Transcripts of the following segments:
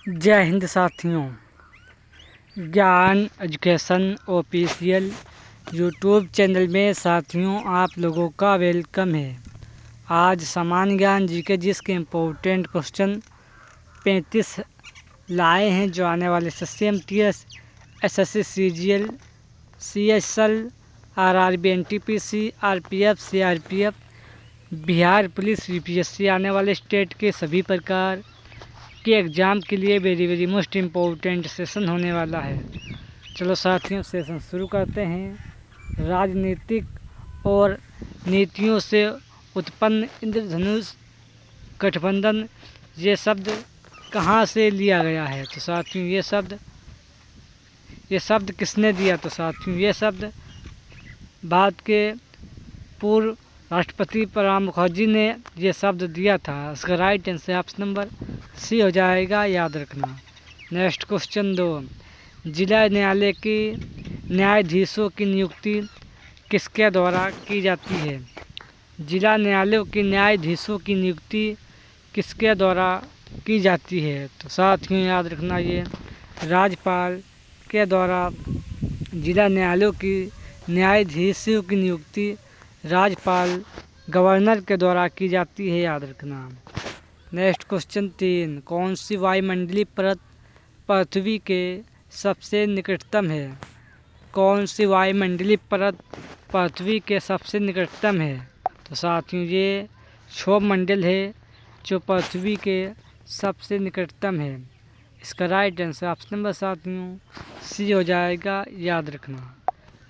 जय हिंद साथियों। ज्ञान एजुकेशन ऑफिशियल यूट्यूब चैनल में साथियों आप लोगों का वेलकम है। आज सामान्य ज्ञान जीके जिसके इम्पोर्टेंट क्वेश्चन 35 लाए हैं जो आने वाले SSC SSC CGL CSL RRB NTPC RPF CRPF Bihar police UPSC आने वाले स्टेट के सभी प्रकार के एग्ज़ाम के लिए वेरी मोस्ट इम्पोर्टेंट सेशन होने वाला है। चलो साथियों सेशन शुरू करते हैं। राजनीतिक और नीतियों से उत्पन्न इंद्रधनुष गठबंधन ये शब्द कहाँ से लिया गया है? तो साथियों ये शब्द किसने दिया? तो साथियों ये शब्द भारत के पूर्व राष्ट्रपति प्रणब मुखर्जी ने ये शब्द दिया था। इसका right answer option number C हो जाएगा, याद रखना। नेक्स्ट क्वेश्चन 2, जिला न्यायालय की न्यायाधीशों की नियुक्ति किसके द्वारा की जाती है? जिला न्यायालयों की न्यायाधीशों की नियुक्ति किसके द्वारा की जाती है? तो साथियों याद रखना ये राज्यपाल के द्वारा जिला न्यायालयों की न्यायाधीशों की नियुक्ति राज्यपाल गवर्नर के द्वारा की जाती है, याद रखना। नेक्स्ट क्वेश्चन 3, कौन सी वायुमंडलीय परत पृथ्वी के सबसे निकटतम है? कौन सी वायुमंडलीय परत पृथ्वी के सबसे निकटतम है? तो साथियों ये क्षोभमंडल है जो पृथ्वी के सबसे निकटतम है। इसका राइट आंसर ऑप्शन नंबर साथियों सी हो जाएगा, याद रखना।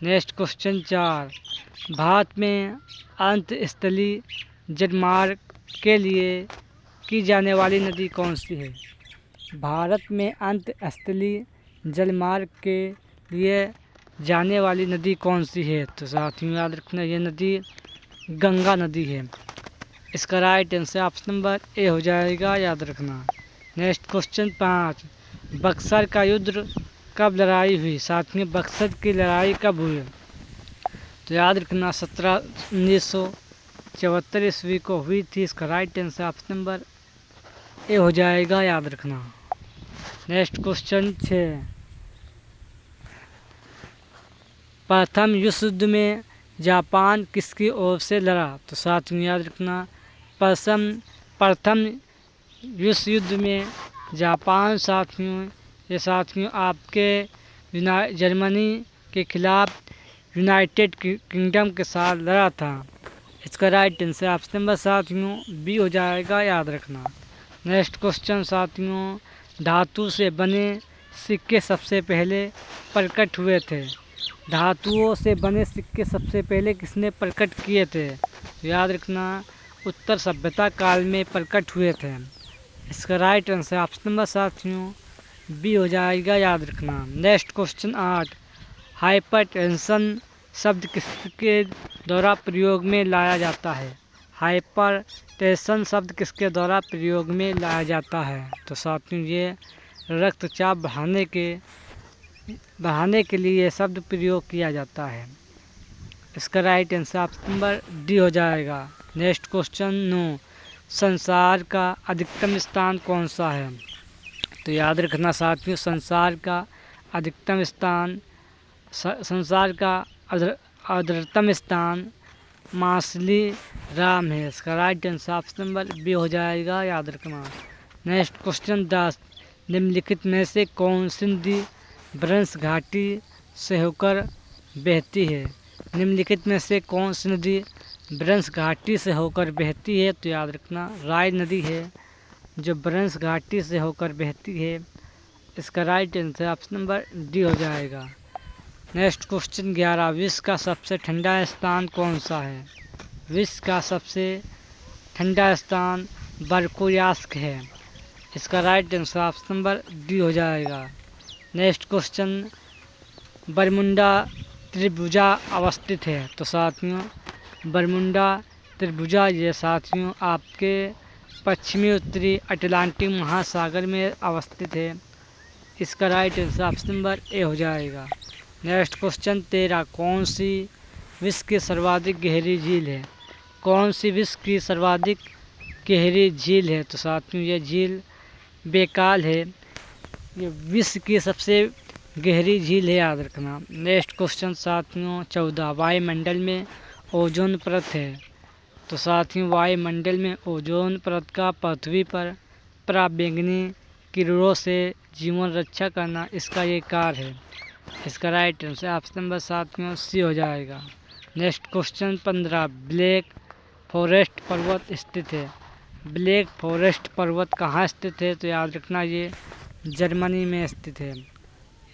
नेक्स्ट क्वेश्चन 4, भारत में अंतस्थलीय जलमार्ग के लिए की जाने वाली नदी कौन सी है? भारत में अंतस्थलीय जलमार्ग के लिए जाने वाली नदी कौन सी है? तो साथियों याद रखना ये नदी गंगा नदी है। इसका right answer option number A हो जाएगा, याद रखना। नेक्स्ट क्वेश्चन 5, बक्सर का युद्ध कब लड़ाई हुई? साथियों बक्सर की लड़ाई कब हुई? तो याद रखना 1974 ईस्वी को हुई थी। इसका right answer option number A हो जाएगा, याद रखना। नेक्स्ट क्वेश्चन 6, प्रथम विश्व युद्ध में जापान किसकी ओर से लड़ा? तो साथियों याद रखना प्रथम विश्व युद्ध में जापान साथियों आपके जर्मनी के खिलाफ यूनाइटेड किंगडम के साथ लड़ा था। इसका राइट आंसर ऑप्शन नंबर साथियों बी हो जाएगा, याद रखना। नेक्स्ट क्वेश्चन साथियों, धातु से बने सिक्के सबसे पहले प्रकट हुए थे? धातुओं से बने सिक्के सबसे पहले किसने प्रकट किए थे? तो याद रखना उत्तर सभ्यता काल में प्रकट हुए थे। इसका राइट आंसर ऑप्शन नंबर साथियों बी हो जाएगा, याद रखना। नेक्स्ट क्वेश्चन 8, हाइपरटेंशन शब्द किसके द्वारा प्रयोग में लाया जाता है? हाइपरटेंशन शब्द किसके द्वारा प्रयोग में लाया जाता है? तो साथियों ये रक्तचाप बढ़ाने के लिए शब्द प्रयोग किया जाता है। इसका right answer option number D हो जाएगा। नेक्स्ट क्वेश्चन 9, संसार का अधिकतम स्थान कौन सा है? तो याद रखना साथियों संसार का अधिकतम स्थान मासली राम है। इसका right answer option number B हो जाएगा, याद रखना। नेक्स्ट क्वेश्चन 10, निम्नलिखित में से कौन सी नदी ब्रंश घाटी से होकर बहती है? निम्नलिखित में से कौन सी नदी ब्रंश घाटी से होकर बहती है? तो याद रखना राय नदी है जो ब्रंश घाटी से होकर बहती है। इसका right answer option number D हो जाएगा। नेक्स्ट क्वेश्चन 11, विश्व का सबसे ठंडा स्थान कौन सा है? विश्व का सबसे ठंडा स्थान बरकोयास्क है। इसका right answer option number D हो जाएगा। नेक्स्ट क्वेश्चन, बरमुंडा त्रिभुजा अवस्थित है? तो साथियों बरमुंडा त्रिभुजा ये साथियों आपके पश्चिमी उत्तरी अटलांटिक महासागर में अवस्थित है। इसका right answer option number A हो जाएगा। नेक्स्ट क्वेश्चन 13, कौन सी विश्व की सर्वाधिक गहरी झील है? कौन सी विश्व की सर्वाधिक गहरी झील है? तो साथियों ये झील बेकाल है। ये विश्व की सबसे गहरी झील है, याद रखना। नेक्स्ट क्वेश्चन साथियों 14, वायुमंडल में ओजोन परत है। तो साथियों वायुमंडल में ओजोन परत का पृथ्वी पर पराबैंगनी किरणों से जीवन रक्षा करना इसका ये कार्य है। इसका राइट आंसर ऑप्शन नंबर साथियों सी हो जाएगा। नेक्स्ट क्वेश्चन 15, ब्लैक फॉरेस्ट पर्वत स्थित है। ब्लैक फॉरेस्ट पर्वत कहाँ स्थित है? तो याद रखना ये जर्मनी में स्थित है।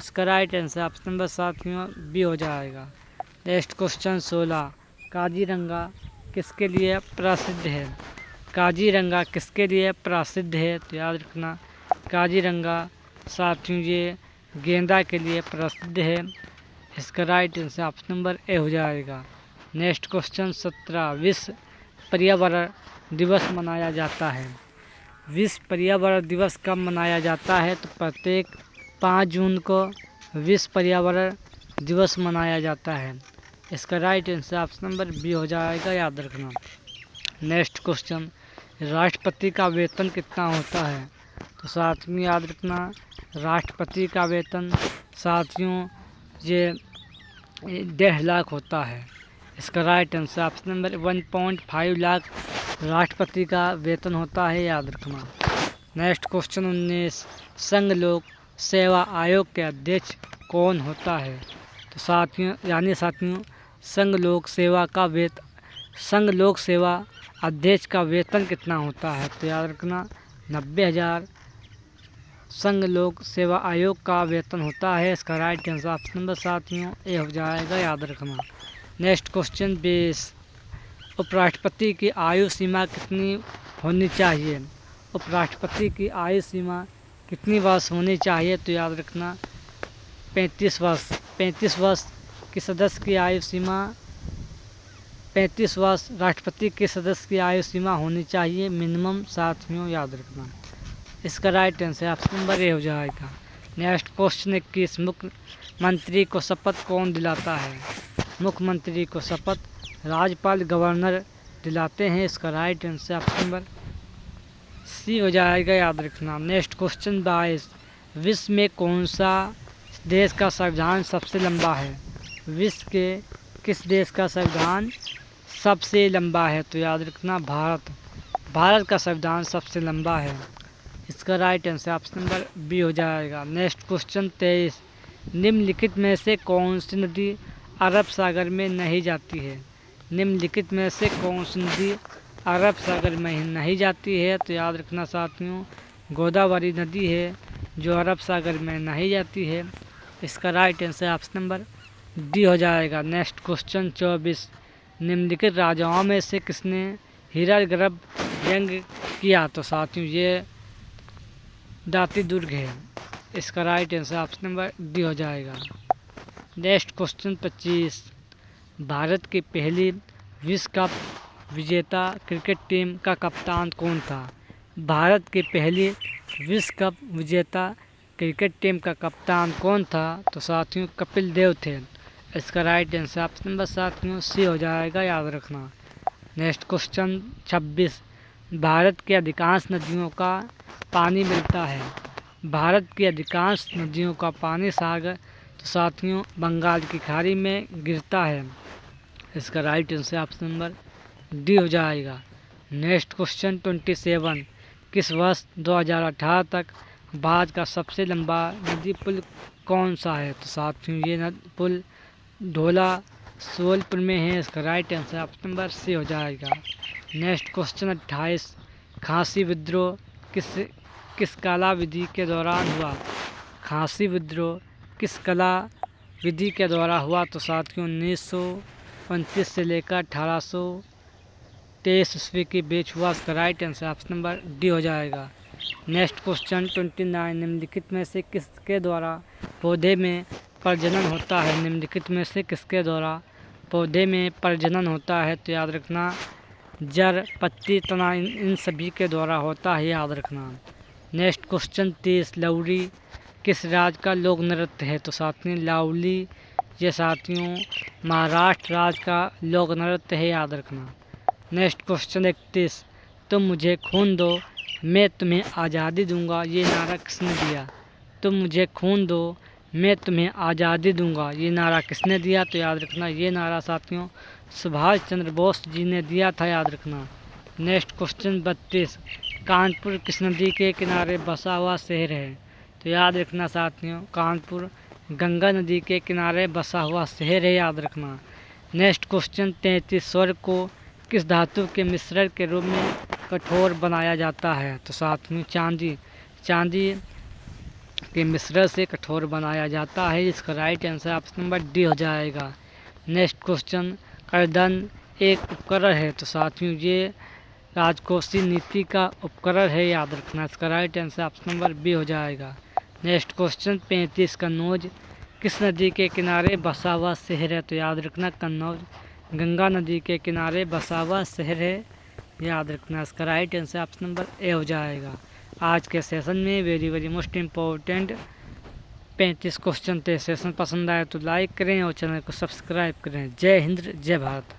इसका राइट आंसर ऑप्शन नंबर साथियों बी हो जाएगा। नेक्स्ट क्वेश्चन 16, काजीरंगा किसके लिए प्रसिद्ध है? काजीरंगा किसके लिए प्रसिद्ध है? तो याद रखना काजीरंगा साथियों ये गेंदा के लिए प्रसिद्ध है। इसका right answer option number A हो जाएगा। नेक्स्ट क्वेश्चन 17, विश्व पर्यावरण दिवस मनाया जाता है। विश्व पर्यावरण दिवस कब मनाया जाता है? तो प्रत्येक 5 जून को विश्व पर्यावरण दिवस मनाया जाता है। इसका right answer option number B हो जाएगा, याद रखना। नेक्स्ट क्वेश्चन, राष्ट्रपति का वेतन कितना होता है? तो साथियों याद रखना राष्ट्रपति का वेतन साथियों ये 1.5 लाख होता है। इसका right answer option number 1.5 lakh राष्ट्रपति का वेतन होता है, याद रखना। नेक्स्ट क्वेश्चन 19, संघ लोक सेवा आयोग के अध्यक्ष कौन होता है? तो साथियों संघ लोक सेवा अध्यक्ष का वेतन कितना होता है? तो याद रखना 90,000 संघ लोक सेवा आयोग का वेतन होता है। इसका राइट आंसर ऑप्शन नंबर साथियों ए हो जाएगा, याद रखना। नेक्स्ट क्वेश्चन 20, उपराष्ट्रपति की आयु सीमा कितनी होनी चाहिए? उपराष्ट्रपति की आयु सीमा कितनी वर्ष होनी चाहिए? तो याद रखना 35 वर्ष। 35 वर्ष की सदस्य की आयु सीमा 35 वर्ष राष्ट्रपति के सदस्य की आयु सीमा होनी चाहिए मिनिमम, साथियों याद रखना। इसका right answer option number A हो जाएगा। नेक्स्ट क्वेश्चन 21, मुख्यमंत्री को शपथ कौन दिलाता है? मुख्यमंत्री को शपथ राज्यपाल गवर्नर दिलाते हैं। इसका right answer option number C हो जाएगा, याद रखना। नेक्स्ट क्वेश्चन 22, विश्व में कौन सा देश का संविधान सबसे लंबा है? विश्व के किस देश का संविधान सबसे लंबा है? तो याद रखना भारत का संविधान सबसे लंबा है। इसका right answer option number B हो जाएगा। नेक्स्ट क्वेश्चन 23, निम्नलिखित में से कौन सी नदी अरब सागर में नहीं जाती है? निम्नलिखित में से कौन सी नदी अरब सागर में नहीं जाती है? तो याद रखना साथियों गोदावरी नदी है जो अरब सागर में नहीं जाती है। इसका right answer option number D हो जाएगा। नेक्स्ट क्वेश्चन 24, निम्नलिखित राजाओं में से किसने हीरा गर्भ यज्ञ किया? तो साथियों ये दाती दुर्ग है। इसका right answer option number D हो जाएगा। नेक्स्ट क्वेश्चन 25, भारत की पहली विश्व कप विजेता क्रिकेट टीम का कप्तान कौन था? भारत की पहली विश्व कप विजेता क्रिकेट टीम का कप्तान कौन था? तो साथियों कपिल देव थे। इसका राइट आंसर ऑप्शन नंबर साथियों सी हो जाएगा, याद रखना। नेक्स्ट क्वेश्चन 26, भारत के अधिकांश नदियों का पानी मिलता है। भारत की अधिकांश नदियों का पानी सागर तो साथियों बंगाल की खाड़ी में गिरता है। इसका right answer option number D हो जाएगा। नेक्स्ट क्वेश्चन 27, किस वर्ष 2018 तक भारत का सबसे लंबा नदी पुल कौन सा है? तो साथियों ये पुल ढोला सोलपुर में है। इसका right answer option number C हो जाएगा। नेक्स्ट क्वेश्चन 28, खांसी विद्रोह किस कला विधि के दौरान हुआ? खांसी विद्रोह किस कला विधि के द्वारा हुआ? तो साथियों 1929 से लेकर 1823 ईस्वी के बीच हुआ। इसका right answer option number D हो जाएगा। नेक्स्ट क्वेश्चन 29, निम्नलिखित में से किसके द्वारा पौधे में प्रजनन होता है? निम्नलिखित में से किसके द्वारा पौधे में प्रजनन होता है? तो याद रखना जड़ पत्ती तना इन सभी के द्वारा होता है, याद रखना। नेक्स्ट क्वेश्चन 30, लावली किस राज्य का लोक नृत्य है? तो साथियों लावली ये साथियों महाराष्ट्र राज्य का लोक नृत्य है, याद रखना। नेक्स्ट क्वेश्चन 31, तुम मुझे खून दो मैं तुम्हें आज़ादी दूंगा ये नारा किसने दिया? तुम मुझे खून दो मैं तुम्हें आज़ादी दूंगा। ये नारा किसने दिया? तो याद रखना ये नारा साथियों सुभाष चंद्र बोस जी ने दिया था, याद रखना। नेक्स्ट क्वेश्चन 32, कानपुर किस नदी के किनारे बसा हुआ शहर है? तो याद रखना साथियों कानपुर गंगा नदी के किनारे बसा हुआ शहर है, याद रखना। नेक्स्ट क्वेश्चन 33, स्वर्ग को किस धातु के मिश्रण के रूप में कठोर बनाया जाता है? तो साथियों चांदी के मिश्रण से कठोर बनाया जाता है। इसका right answer option number D हो जाएगा। नेक्स्ट क्वेश्चन, करधन एक उपकरण है? तो साथियों ये राजकोषीय नीति का उपकरण है, याद रखना। इसका right answer option number B हो जाएगा। नेक्स्ट क्वेश्चन 35, कन्नौज किस नदी के किनारे बसा हुआ शहर है? तो याद रखना कन्नौज गंगा नदी के किनारे बसा हुआ शहर है, याद रखना। इसका right answer option number A हो जाएगा। आज के सेशन में वेरी मोस्ट इम्पोर्टेंट 35 क्वेश्चन थे। सेशन पसंद आए तो लाइक करें और चैनल को सब्सक्राइब करें। जय हिंद जय भारत।